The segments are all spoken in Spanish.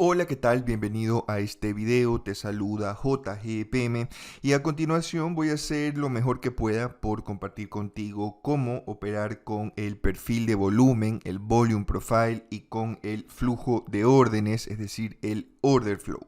Hola, ¿qué tal? Bienvenido a este video, te saluda JGPM y a continuación voy a hacer lo mejor que pueda por compartir contigo cómo operar con el perfil de volumen, el volume profile y con el flujo de órdenes, es decir, el order flow.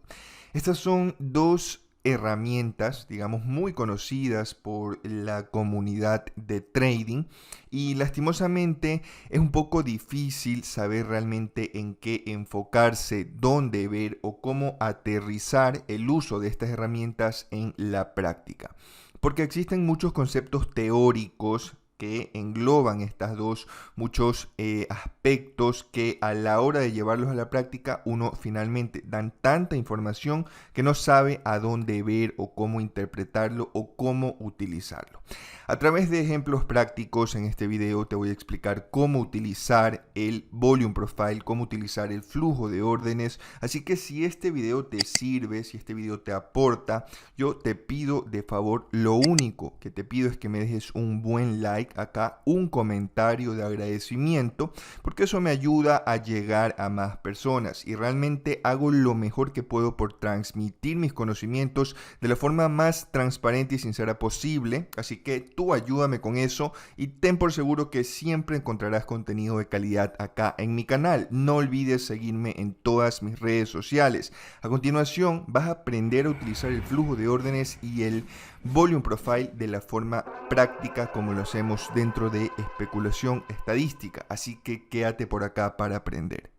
Estas son dos herramientas, digamos, muy conocidas por la comunidad de trading y lastimosamente es un poco difícil saber realmente en qué enfocarse, dónde ver o cómo aterrizar el uso de estas herramientas en la práctica. Porque existen muchos conceptos teóricos que engloban estas dos, muchos aspectos que a la hora de llevarlos a la práctica uno finalmente dan tanta información que no sabe a dónde ver o cómo interpretarlo o cómo utilizarlo. A través de ejemplos prácticos en este video te voy a explicar cómo utilizar el volume profile, cómo utilizar el flujo de órdenes, así que si este video te sirve, si este video te aporta, yo te pido de favor, lo único que te pido es que me dejes un buen like acá, un comentario de agradecimiento, porque eso me ayuda a llegar a más personas y realmente hago lo mejor que puedo por transmitir mis conocimientos de la forma más transparente y sincera posible, así que tú ayúdame con eso y ten por seguro que siempre encontrarás contenido de calidad acá en mi canal. No olvides seguirme en todas mis redes sociales. A continuación vas a aprender a utilizar el flujo de órdenes y el volume profile de la forma práctica como lo hacemos dentro de especulación estadística, así que quédate por acá para aprender.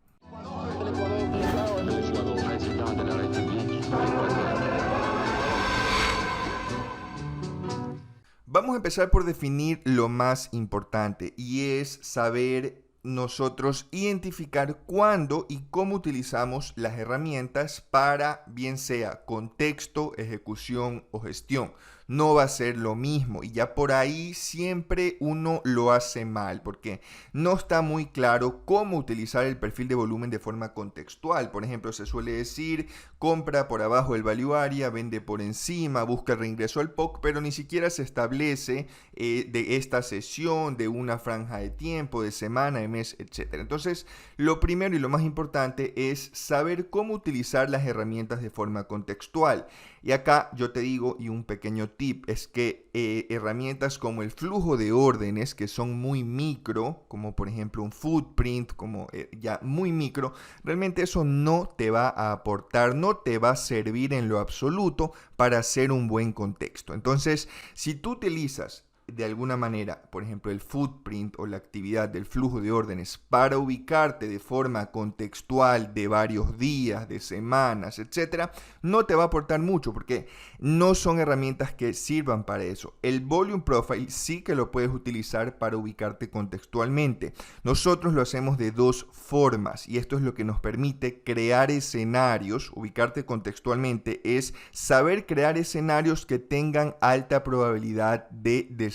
Vamos a empezar por definir lo más importante y es saber nosotros identificar cuándo y cómo utilizamos las herramientas para bien sea contexto, ejecución o gestión. No va a ser lo mismo y ya por ahí siempre uno lo hace mal porque no está muy claro cómo utilizar el perfil de volumen de forma contextual. Por ejemplo, se suele decir compra por abajo el value area, vende por encima, busca el reingreso al POC, pero ni siquiera se establece de esta sesión, de una franja de tiempo, de semana, de mes, etc. Entonces, lo primero y lo más importante es saber cómo utilizar las herramientas de forma contextual. Y acá yo te digo, y un pequeño tip, es que herramientas como el flujo de órdenes, que son muy micro, como por ejemplo un footprint, como ya muy micro, realmente eso no te va a aportar, no te va a servir en lo absoluto para hacer un buen contexto. Entonces, si tú utilizas de alguna manera, por ejemplo, el footprint o la actividad del flujo de órdenes para ubicarte de forma contextual de varios días, de semanas, etcétera, no te va a aportar mucho porque no son herramientas que sirvan para eso. El volume profile sí que lo puedes utilizar para ubicarte contextualmente. Nosotros lo hacemos de dos formas y esto es lo que nos permite crear escenarios. Ubicarte contextualmente es saber crear escenarios que tengan alta probabilidad de desarrollarse.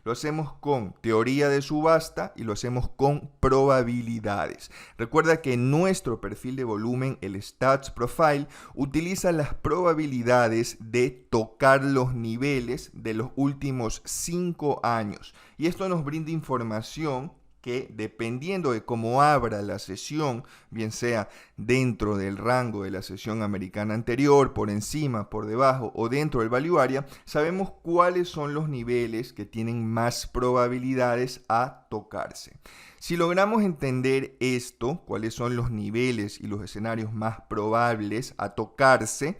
Lo hacemos con teoría de subasta y lo hacemos con probabilidades. Recuerda que nuestro perfil de volumen, el Stats Profile, utiliza las probabilidades de tocar los niveles de los últimos 5 años. Y esto nos brinda información que dependiendo de cómo abra la sesión, bien sea dentro del rango de la sesión americana anterior, por encima, por debajo o dentro del value area, sabemos cuáles son los niveles que tienen más probabilidades a tocarse. Si logramos entender esto, cuáles son los niveles y los escenarios más probables a tocarse,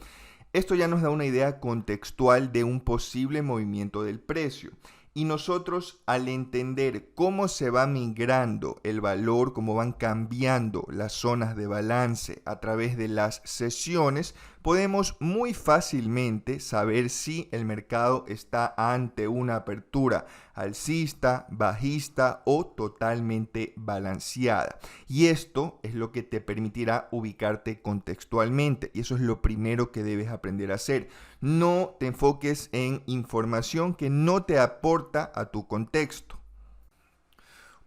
esto ya nos da una idea contextual de un posible movimiento del precio. Y nosotros al entender cómo se va migrando el valor, cómo van cambiando las zonas de balance a través de las sesiones, podemos muy fácilmente saber si el mercado está ante una apertura alcista, bajista o totalmente balanceada. Y esto es lo que te permitirá ubicarte contextualmente. Y eso es lo primero que debes aprender a hacer. No te enfoques en información que no te aporta a tu contexto.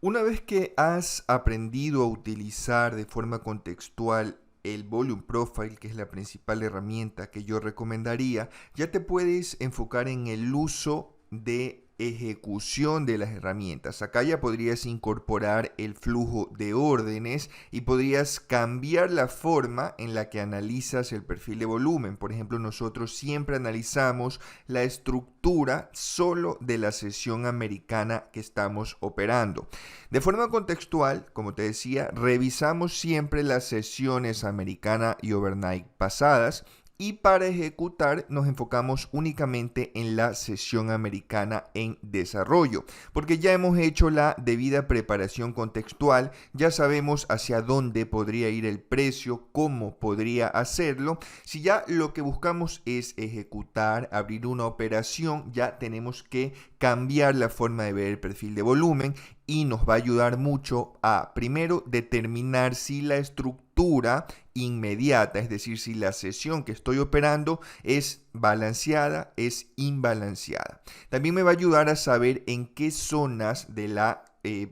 Una vez que has aprendido a utilizar de forma contextual el Volume Profile, que es la principal herramienta que yo recomendaría, ya te puedes enfocar en el uso de ejecución de las herramientas. Acá ya podrías incorporar el flujo de órdenes y podrías cambiar la forma en la que analizas el perfil de volumen. Por ejemplo, nosotros siempre analizamos la estructura solo de la sesión americana que estamos operando. De forma contextual, como te decía, revisamos siempre las sesiones americana y overnight pasadas. Y para ejecutar nos enfocamos únicamente en la sesión americana en desarrollo, porque ya hemos hecho la debida preparación contextual, ya sabemos hacia dónde podría ir el precio, cómo podría hacerlo. Si ya lo que buscamos es ejecutar, abrir una operación, ya tenemos que cambiar la forma de ver el perfil de volumen y nos va a ayudar mucho a, primero, determinar si la estructura inmediata, es decir, si la sesión que estoy operando es balanceada, es imbalanceada. También me va a ayudar a saber en qué zonas de la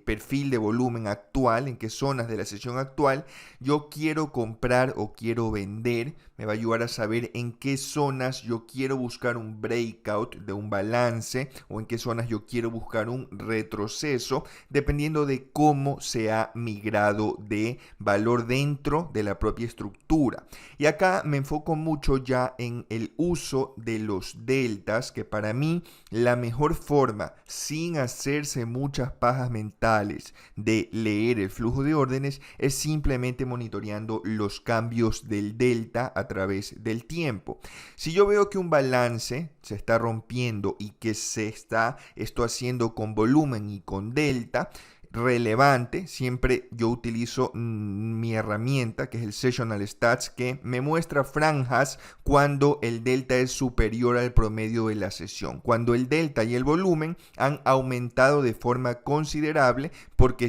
perfil de volumen actual, en qué zonas de la sesión actual yo quiero comprar o quiero vender. Me va a ayudar a saber en qué zonas yo quiero buscar un breakout de un balance o en qué zonas yo quiero buscar un retroceso, dependiendo de cómo se ha migrado de valor dentro de la propia estructura. Y acá me enfoco mucho ya en el uso de los deltas, que para mí la mejor forma, sin hacerse muchas pajas mentales, de leer el flujo de órdenes es simplemente monitoreando los cambios del delta a través del tiempo. Si yo veo que un balance se está rompiendo y que se está esto haciendo con volumen y con delta relevante, siempre yo utilizo mi herramienta que es el Sessional Stats, que me muestra franjas cuando el delta es superior al promedio de la sesión, cuando el delta y el volumen han aumentado de forma considerable porque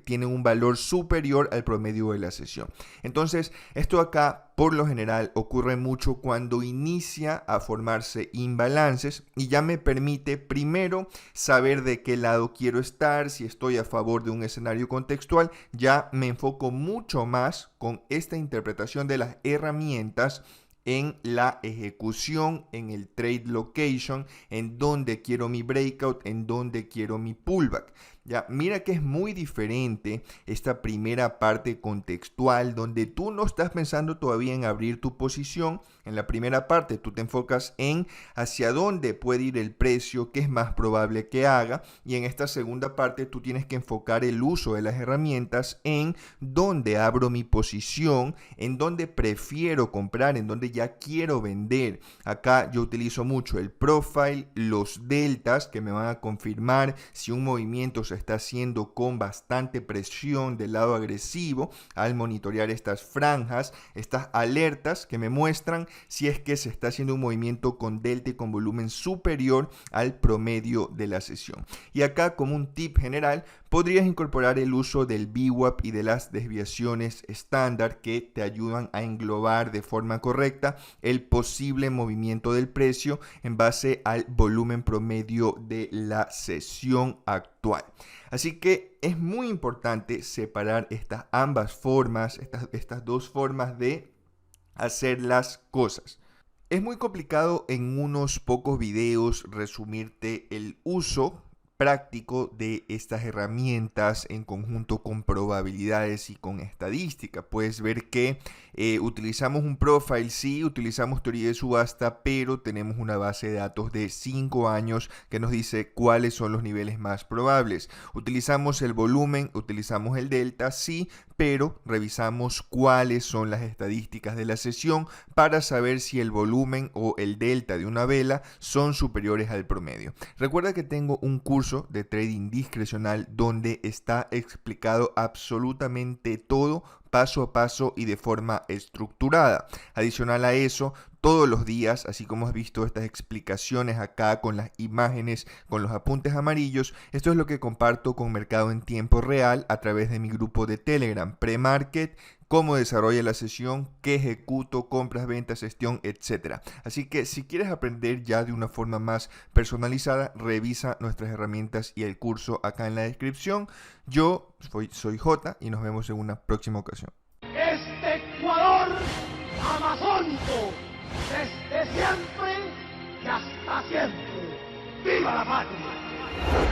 tienen un valor superior al promedio de la sesión. Entonces, esto acá por lo general ocurre mucho cuando inicia a formarse imbalances y ya me permite primero saber de qué lado quiero estar. Si estoy a favor de un escenario contextual, ya me enfoco mucho más con esta interpretación de las herramientas en la ejecución, en el trade location, en donde quiero mi breakout, en donde quiero mi pullback. Ya, mira que es muy diferente esta primera parte contextual donde tú no estás pensando todavía en abrir tu posición. En la primera parte tú te enfocas en hacia dónde puede ir el precio, qué es más probable que haga, y en esta segunda parte tú tienes que enfocar el uso de las herramientas en dónde abro mi posición, en dónde prefiero comprar, en dónde ya quiero vender. Acá yo utilizo mucho el profile, los deltas que me van a confirmar si un movimiento se está haciendo con bastante presión del lado agresivo al monitorear estas franjas, estas alertas que me muestran si es que se está haciendo un movimiento con delta y con volumen superior al promedio de la sesión. Y acá, como un tip general, podrías incorporar el uso del VWAP y de las desviaciones estándar que te ayudan a englobar de forma correcta el posible movimiento del precio en base al volumen promedio de la sesión actual. Así que es muy importante separar estas ambas formas, estas dos formas de hacer las cosas. Es muy complicado en unos pocos videos resumirte el uso práctico de estas herramientas en conjunto con probabilidades y con estadística. Puedes ver que utilizamos un profile, sí, utilizamos teoría de subasta, pero tenemos una base de datos de 5 años que nos dice cuáles son los niveles más probables. Utilizamos el volumen, utilizamos el delta, sí, pero revisamos cuáles son las estadísticas de la sesión para saber si el volumen o el delta de una vela son superiores al promedio. Recuerda que tengo un curso de trading discrecional donde está explicado absolutamente todo paso a paso y de forma estructurada. Adicional a eso, todos los días, así como has visto estas explicaciones acá con las imágenes, con los apuntes amarillos, esto es lo que comparto con Mercado en Tiempo Real a través de mi grupo de Telegram, Pre-Market, cómo desarrolla la sesión, qué ejecuto, compras, ventas, gestión, etc. Así que si quieres aprender ya de una forma más personalizada, revisa nuestras herramientas y el curso acá en la descripción. Yo soy Jota y nos vemos en una próxima ocasión. Este Ecuador amazónico, desde siempre y hasta siempre. ¡Viva la patria!